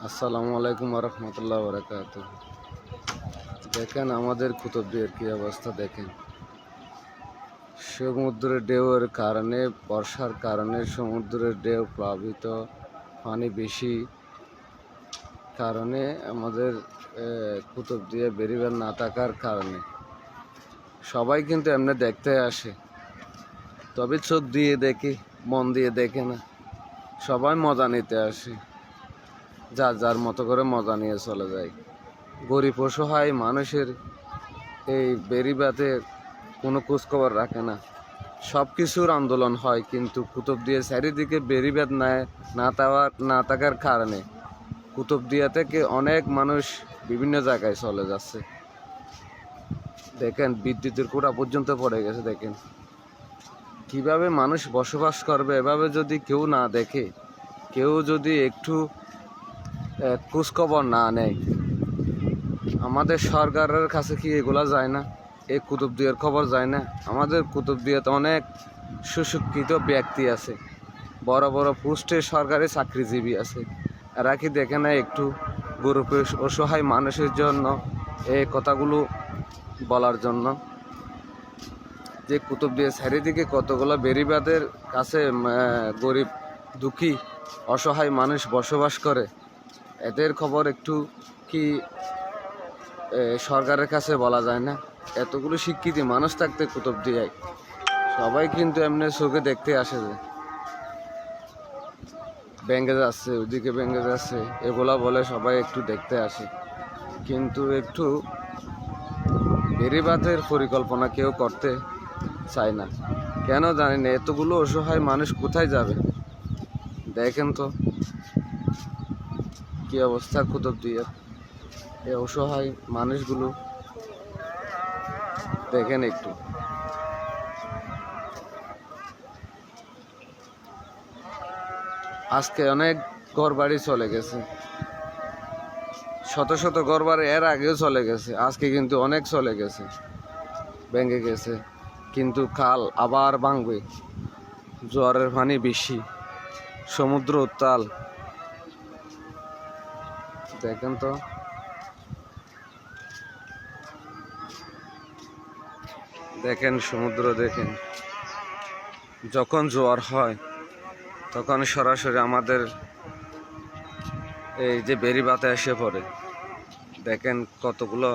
আসসালামু আলাইকুম রহমতুল্লাহ বরকাত। দেখেন আমাদের কুতুবদিয়ার কি অবস্থা। দেখেন সমুদ্রের ঢেউয়ের কারণে, বর্ষার কারণে সমুদ্রের ঢেউ প্লাবিত, পানি বেশি কারণে আমাদের কুতুবদিয়া বেরিবার না থাকার কারণে সবাই কিন্তু এমনি দেখতে আসে, তবে চোখ দিয়ে দেখি, মন দিয়ে দেখে না। সবাই মজা নিতে আসে, যার যার মতো করে মজা নিয়ে চলে যায়। গরিব অসহায় মানুষের এই বেড়িবাঁধে কোনো খোঁজখবর রাখে না। সব কিছুর আন্দোলন হয়, কিন্তু কুতুবদিয়া চারিদিকে বেড়িবাঁধ না থাকার কারণে কুতুবদিয়া থেকে অনেক মানুষ বিভিন্ন জায়গায় চলে যাচ্ছে। দেখেন বিদ্যুতের খুঁটা পর্যন্ত পড়ে গেছে। দেখেন কিভাবে মানুষ বসবাস করবে এভাবে যদি কেউ না দেখে, কেউ যদি একটু খোঁজখবর না নেয়। আমাদের সরকারের কাছে কি এগুলা যায় না? এই কুতুবদিয়ার খবর যায় না? আমাদের কুতুবদিয়াতে অনেক সুশিক্ষিত ব্যক্তি আছে, বড় বড় পোস্টে সরকারি চাকরিজীবী আছে। এরা কি দেখে না একটু গরিব অসহায় মানুষের জন্য এই কথাগুলো বলার জন্য? যে কুতুবদিয়া চারিদিকে কতগুলো বেড়িবাঁধের কাছে গরিব দুঃখী অসহায় মানুষ বসবাস করে, এদের খবর একটু কি সরকারের কাছে বলা যায় না? এতগুলো শিক্ষিত মানুষ থাকতে কুতুবদিয়ায় সবাই কিন্তু এমনি চোখে দেখতে আসে যে ব্যাঙ্গে যাচ্ছে, ওইদিকে ব্যাঙ্গে যাচ্ছে, এগুলা বলে সবাই একটু দেখতে আসে। কিন্তু একটু বেড়িবাঁধের পরিকল্পনা কেউ করতে চায় না, কেন জানি না। এতগুলো অসহায় মানুষ কোথায় যাবে? দেখেন তো কি অবস্থা কুতুবদিয়ার। এই অসহায় মানুষগুলো দেখেন একটু। আজকে অনেক ঘরবাড়ি চলে গেছে, শত শত ঘরবাড়ি এর আগেও চলে গেছে, আজকে কিন্তু অনেক চলে গেছে, ভেঙে গেছে। কিন্তু কাল আবার ভাঙবে। জোয়ারের পানি বেশি, সমুদ্র উত্তাল। দেখেন তো দেখেন সমুদ্র দেখেন। যখন জোয়ার হয় তখন সরাসরি আমাদের এই যে বেড়িবাঁধে এসে পড়ে। দেখেন কতগুলো